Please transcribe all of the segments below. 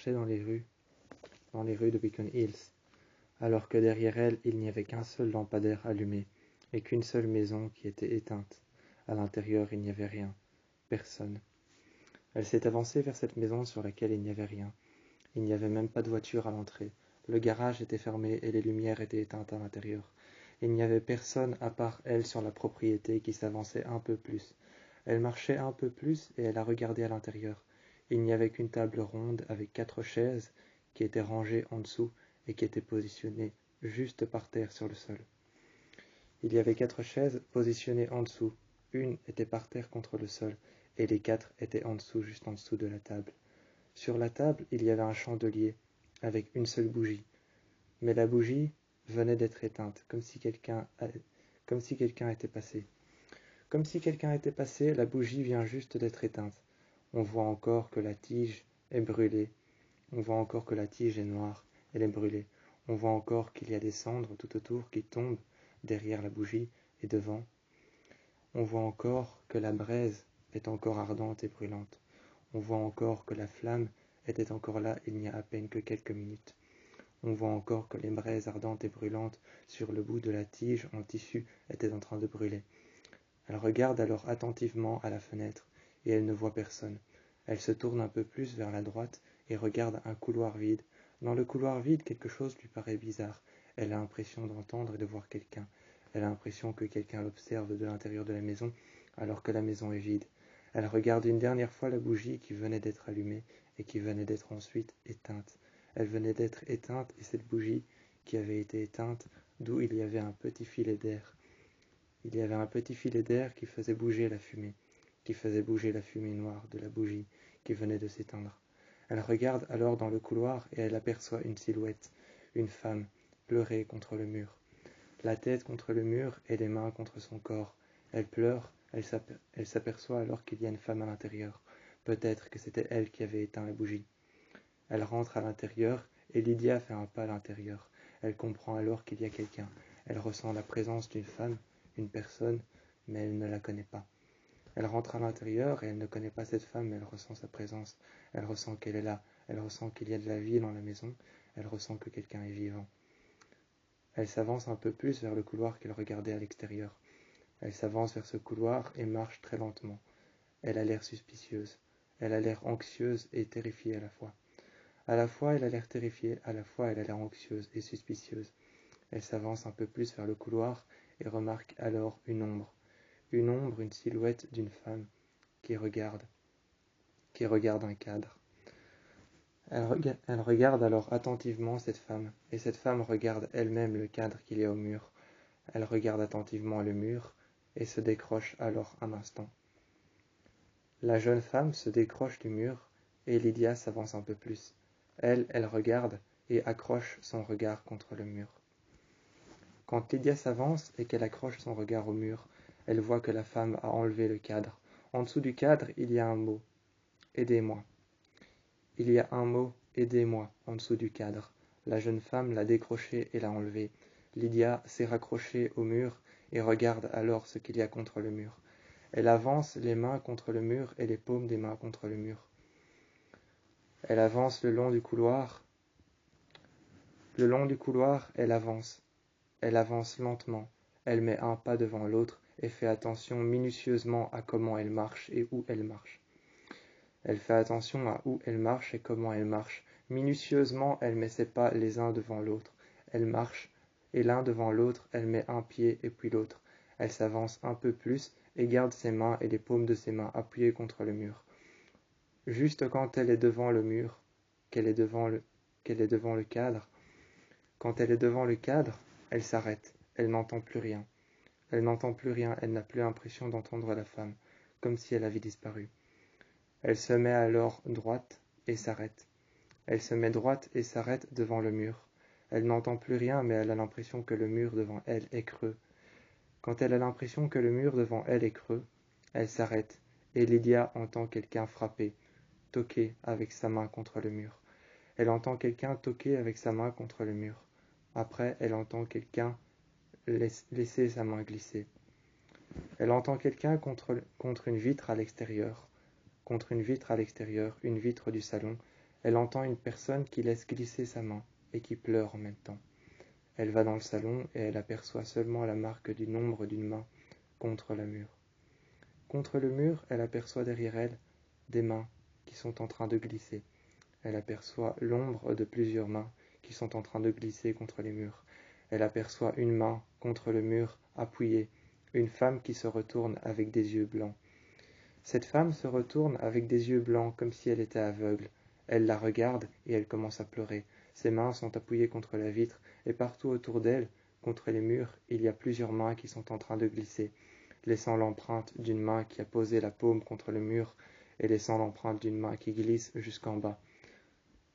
marchait dans les rues de Beacon Hills, alors que derrière elle, il n'y avait qu'un seul lampadaire allumé, et qu'une seule maison qui était éteinte. À l'intérieur, il n'y avait rien, personne. Elle s'est avancée vers cette maison sur laquelle il n'y avait rien. Il n'y avait même pas de voiture à l'entrée. Le garage était fermé et les lumières étaient éteintes à l'intérieur. Il n'y avait personne à part elle sur la propriété qui s'avançait un peu plus. Elle marchait un peu plus et elle a regardé à l'intérieur. Il n'y avait qu'une table ronde avec 4 chaises qui étaient rangées en dessous et qui étaient positionnées juste par terre sur le sol. Il y avait 4 chaises positionnées en dessous. Une était par terre contre le sol et les 4 étaient en dessous, juste en dessous de la table. Sur la table, il y avait un chandelier avec une seule bougie. Mais la bougie venait d'être éteinte, comme si quelqu'un était passé. Comme si quelqu'un était passé, la bougie vient juste d'être éteinte. On voit encore que la tige est brûlée. On voit encore que la tige est noire, elle est brûlée. On voit encore qu'il y a des cendres tout autour qui tombent derrière la bougie et devant. On voit encore que la braise est encore ardente et brûlante. On voit encore que la flamme était encore là il n'y a à peine que quelques minutes. On voit encore que les braises ardentes et brûlantes sur le bout de la tige en tissu étaient en train de brûler. Elle regarde alors attentivement à la fenêtre et elle ne voit personne. Elle se tourne un peu plus vers la droite et regarde un couloir vide. Dans le couloir vide, quelque chose lui paraît bizarre. Elle a l'impression d'entendre et de voir quelqu'un. Elle a l'impression que quelqu'un l'observe de l'intérieur de la maison alors que la maison est vide. Elle regarde une dernière fois la bougie qui venait d'être allumée et qui venait d'être ensuite éteinte. Elle venait d'être éteinte et cette bougie qui avait été éteinte, d'où il y avait un petit filet d'air. Il y avait un petit filet d'air qui faisait bouger la fumée noire de la bougie qui venait de s'éteindre. Elle regarde alors dans le couloir et elle aperçoit une silhouette, une femme, pleurer contre le mur. La tête contre le mur et les mains contre son corps. Elle pleure, elle s'aperçoit alors qu'il y a une femme à l'intérieur. Peut-être que c'était elle qui avait éteint la bougie. Elle rentre à l'intérieur et Lydia fait un pas à l'intérieur. Elle comprend alors qu'il y a quelqu'un. Elle ressent la présence d'une femme, une personne, mais elle ne la connaît pas. Elle rentre à l'intérieur et elle ne connaît pas cette femme, mais elle ressent sa présence. Elle ressent qu'elle est là. Elle ressent qu'il y a de la vie dans la maison. Elle ressent que quelqu'un est vivant. Elle s'avance un peu plus vers le couloir qu'elle regardait à l'extérieur. Elle s'avance vers ce couloir et marche très lentement. Elle a l'air suspicieuse. Elle a l'air anxieuse et terrifiée à la fois. À la fois, elle a l'air terrifiée, à la fois, elle a l'air anxieuse et suspicieuse. Elle s'avance un peu plus vers le couloir et remarque alors une ombre, une silhouette d'une femme qui regarde un cadre. Elle regarde alors attentivement cette femme, et cette femme regarde elle-même le cadre qu'il y a au mur. Elle regarde attentivement le mur et se décroche alors un instant. La jeune femme se décroche du mur et Lydia s'avance un peu plus. Elle regarde et accroche son regard contre le mur. Quand Lydia s'avance et qu'elle accroche son regard au mur, elle voit que la femme a enlevé le cadre. En dessous du cadre, il y a un mot. Aidez-moi. Il y a un mot, aidez-moi, en dessous du cadre. La jeune femme l'a décroché et l'a enlevé. Lydia s'est raccrochée au mur et regarde alors ce qu'il y a contre le mur. Elle avance les mains contre le mur et les paumes des mains contre le mur. Elle avance le long du couloir. Le long du couloir, elle avance. Elle avance lentement. Elle met un pas devant l'autre et fait attention minutieusement à comment elle marche et où elle marche. Elle fait attention à où elle marche et comment elle marche. Minutieusement, elle met ses pas les uns devant l'autre. Elle marche, et l'un devant l'autre, elle met un pied et puis l'autre. Elle s'avance un peu plus et garde ses mains et les paumes de ses mains appuyées contre le mur. Juste quand elle est devant le mur, qu'elle est devant le cadre, quand elle est devant le cadre, elle s'arrête. Elle n'entend plus rien. Elle n'entend plus rien, elle n'a plus l'impression d'entendre la femme, comme si elle avait disparu. Elle se met alors droite et s'arrête. Elle se met droite et s'arrête devant le mur. Elle n'entend plus rien, mais elle a l'impression que le mur devant elle est creux. Quand elle a l'impression que le mur devant elle est creux, elle s'arrête, et Lydia entend quelqu'un frapper, toquer avec sa main contre le mur. Elle entend quelqu'un toquer avec sa main contre le mur. Après, elle entend quelqu'un laisser sa main glisser. Elle entend quelqu'un contre une vitre à l'extérieur. Contre une vitre à l'extérieur, une vitre du salon. Elle entend une personne qui laisse glisser sa main et qui pleure en même temps. Elle va dans le salon et elle aperçoit seulement la marque d'une ombre d'une main contre le mur. Contre le mur, elle aperçoit derrière elle des mains qui sont en train de glisser. Elle aperçoit l'ombre de plusieurs mains qui sont en train de glisser contre les murs. Elle aperçoit une main contre le mur appuyée, une femme qui se retourne avec des yeux blancs. Cette femme se retourne avec des yeux blancs comme si elle était aveugle. Elle la regarde et elle commence à pleurer. Ses mains sont appuyées contre la vitre et partout autour d'elle, contre les murs, il y a plusieurs mains qui sont en train de glisser, laissant l'empreinte d'une main qui a posé la paume contre le mur et laissant l'empreinte d'une main qui glisse jusqu'en bas.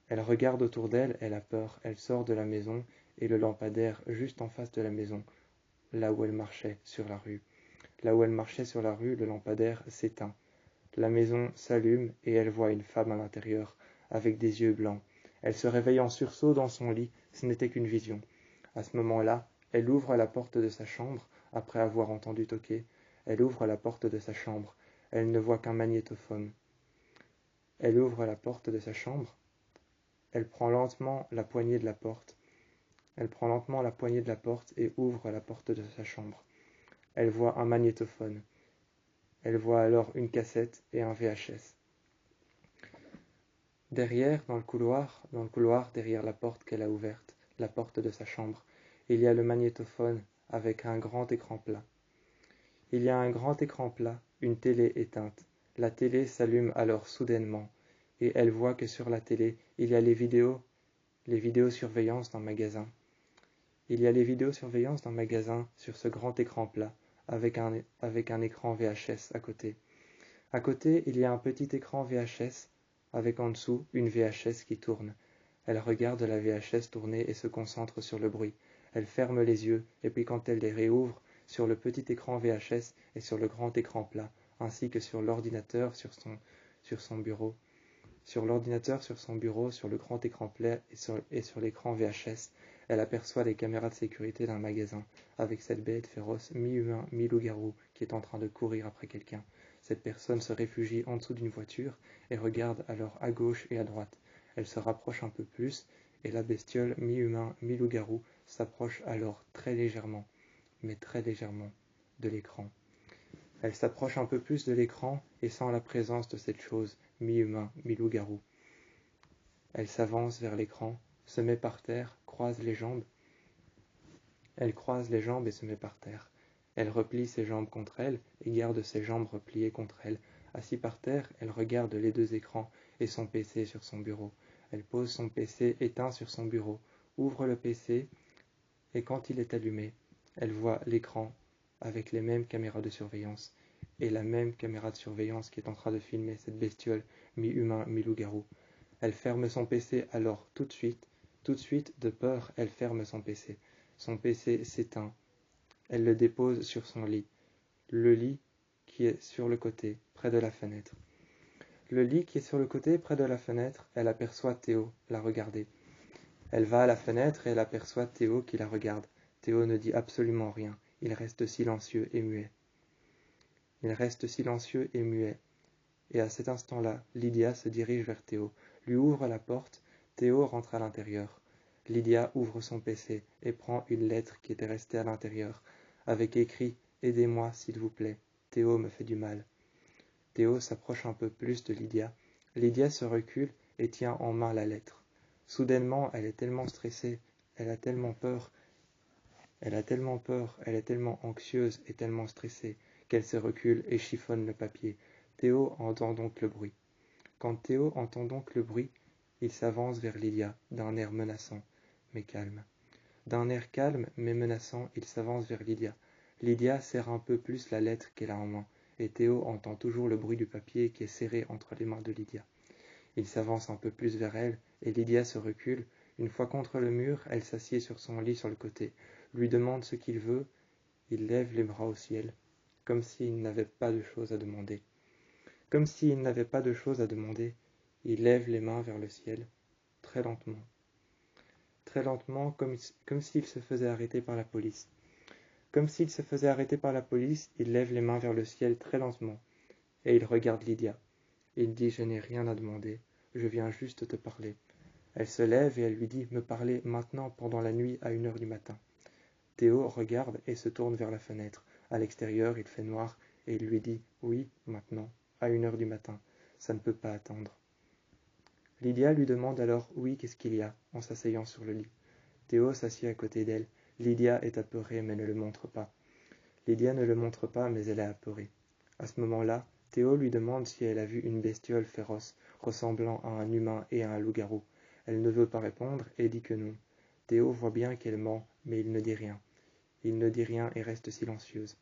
Elle regarde autour d'elle, elle a peur, elle sort de la maison et le lampadaire juste en face de la maison, là où elle marchait sur la rue. Là où elle marchait sur la rue, le lampadaire s'éteint. La maison s'allume et elle voit une femme à l'intérieur, avec des yeux blancs. Elle se réveille en sursaut dans son lit, ce n'était qu'une vision. À ce moment-là, elle ouvre la porte de sa chambre, après avoir entendu toquer. Elle ouvre la porte de sa chambre. Elle ne voit qu'un magnétophone. Elle ouvre la porte de sa chambre. Elle prend lentement la poignée de la porte. Elle prend lentement la poignée de la porte et ouvre la porte de sa chambre. Elle voit un magnétophone. Elle voit alors une cassette et un VHS. Derrière, dans le couloir, derrière la porte qu'elle a ouverte, la porte de sa chambre, il y a le magnétophone avec un grand écran plat. Il y a un grand écran plat, une télé éteinte. La télé s'allume alors soudainement, et elle voit que sur la télé, il y a les vidéosurveillance d'un magasin. Il y a les vidéosurveillance d'un magasin sur ce grand écran plat, avec un écran VHS à côté. À côté, il y a un petit écran VHS, avec en dessous une VHS qui tourne. Elle regarde la VHS tourner et se concentre sur le bruit. Elle ferme les yeux, et puis quand elle les réouvre, sur le petit écran VHS et sur le grand écran plat, ainsi que sur l'ordinateur sur son bureau. Sur l'ordinateur, sur son bureau, sur le grand écran plat et sur l'écran VHS, elle aperçoit les caméras de sécurité d'un magasin, avec cette bête féroce, mi-humain, mi-loup-garou, qui est en train de courir après quelqu'un. Cette personne se réfugie en dessous d'une voiture et regarde alors à gauche et à droite. Elle se rapproche un peu plus, et la bestiole, mi-humain, mi-loup-garou, s'approche alors très légèrement, mais très légèrement, de l'écran. Elle s'approche un peu plus de l'écran et sent la présence de cette chose, mi-humain, mi-loup-garou. Elle s'avance vers l'écran, se met par terre, croise les jambes. Elle croise les jambes et se met par terre. Elle replie ses jambes contre elle et garde ses jambes repliées contre elle. Assise par terre, elle regarde les deux écrans et son PC sur son bureau. Elle pose son PC éteint sur son bureau, ouvre le PC et quand il est allumé, elle voit l'écran avec les mêmes caméras de surveillance et la même caméra de surveillance qui est en train de filmer cette bestiole mi-humain, mi-loup-garou. Elle ferme son PC alors tout de suite, de peur, elle ferme son PC. Son PC s'éteint. Elle le dépose sur son lit. Le lit qui est sur le côté, près de la fenêtre. Le lit qui est sur le côté, près de la fenêtre, elle aperçoit Théo la regarder. Elle va à la fenêtre et elle aperçoit Théo qui la regarde. Théo ne dit absolument rien. Il reste silencieux et muet. Il reste silencieux et muet. Et à cet instant-là, Lydia se dirige vers Théo, lui ouvre la porte. Théo rentre à l'intérieur. Lydia ouvre son PC et prend une lettre qui était restée à l'intérieur, avec écrit « Aidez-moi, s'il vous plaît. Théo me fait du mal ». Théo s'approche un peu plus de Lydia. Lydia se recule et tient en main la lettre. Soudainement, elle est tellement stressée, elle a tellement peur, elle est tellement anxieuse et tellement stressée qu'elle se recule et chiffonne le papier. Théo entend donc le bruit. Quand Théo entend donc le bruit, il s'avance vers Lydia d'un air menaçant, mais calme. D'un air calme mais menaçant, il s'avance vers Lydia. Lydia serre un peu plus la lettre qu'elle a en main, et Théo entend toujours le bruit du papier qui est serré entre les mains de Lydia. Il s'avance un peu plus vers elle, et Lydia se recule. Une fois contre le mur, elle s'assied sur son lit sur le côté, lui demande ce qu'il veut. Il lève les bras au ciel, comme s'il n'avait pas de choses à demander. Comme s'il n'avait pas de choses à demander, il lève les mains vers le ciel, très lentement, comme s'il se faisait arrêter par la police. Comme s'il se faisait arrêter par la police, il lève les mains vers le ciel très lentement, et il regarde Lydia. Il dit « Je n'ai rien à demander. je viens juste te parler. » Elle se lève et elle lui dit « Me parler maintenant pendant la nuit à 1 heure du matin. » Théo regarde et se tourne vers la fenêtre. À l'extérieur, il fait noir et il lui dit « Oui, maintenant, à 1 heure du matin. Ça ne peut pas attendre. » Lydia lui demande alors « Oui, qu'est-ce qu'il y a ?» en s'asseyant sur le lit. Théo s'assied à côté d'elle. Lydia est apeurée mais ne le montre pas. Lydia ne le montre pas mais elle est apeurée. À ce moment-là, Théo lui demande si elle a vu une bestiole féroce, ressemblant à un humain et à un loup-garou. Elle ne veut pas répondre et dit que non. Théo voit bien qu'elle ment, mais il ne dit rien. Il ne dit rien et reste silencieuse.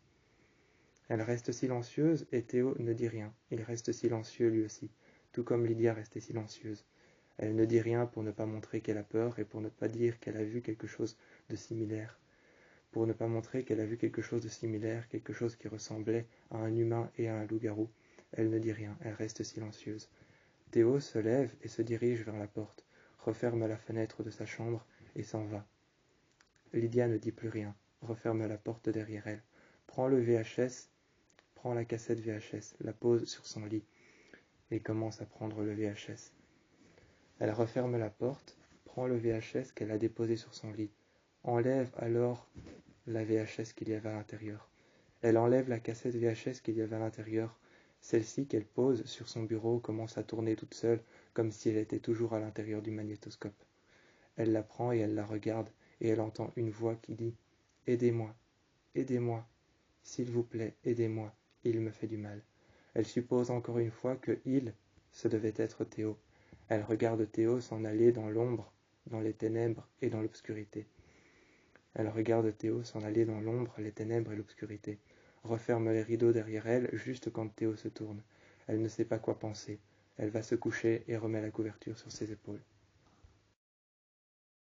Elle reste silencieuse et Théo ne dit rien. Il reste silencieux lui aussi, tout comme Lydia restait silencieuse. Elle ne dit rien pour ne pas montrer qu'elle a peur et pour ne pas dire qu'elle a vu quelque chose de similaire. Pour ne pas montrer qu'elle a vu quelque chose de similaire, quelque chose qui ressemblait à un humain et à un loup-garou. Elle ne dit rien, elle reste silencieuse. Théo se lève et se dirige vers la porte, referme la fenêtre de sa chambre et s'en va. Lydia ne dit plus rien, referme la porte derrière elle, prend le VHS, prend la cassette VHS, la pose sur son lit et commence à prendre le VHS. Elle referme la porte, prend le VHS qu'elle a déposé sur son lit, enlève alors la VHS qu'il y avait à l'intérieur. Elle enlève la cassette VHS qu'il y avait à l'intérieur. Celle-ci qu'elle pose sur son bureau commence à tourner toute seule, comme si elle était toujours à l'intérieur du magnétoscope. Elle la prend et elle la regarde, et elle entend une voix qui dit « Aidez-moi, aidez-moi, s'il vous plaît, aidez-moi, il me fait du mal. » Elle suppose encore une fois que « il » ce devait être Théo. Elle regarde Théo s'en aller dans l'ombre, dans les ténèbres et dans l'obscurité. Elle regarde Théo s'en aller dans l'ombre, les ténèbres et l'obscurité, referme les rideaux derrière elle juste quand Théo se tourne. Elle ne sait pas quoi penser. Elle va se coucher et remet la couverture sur ses épaules.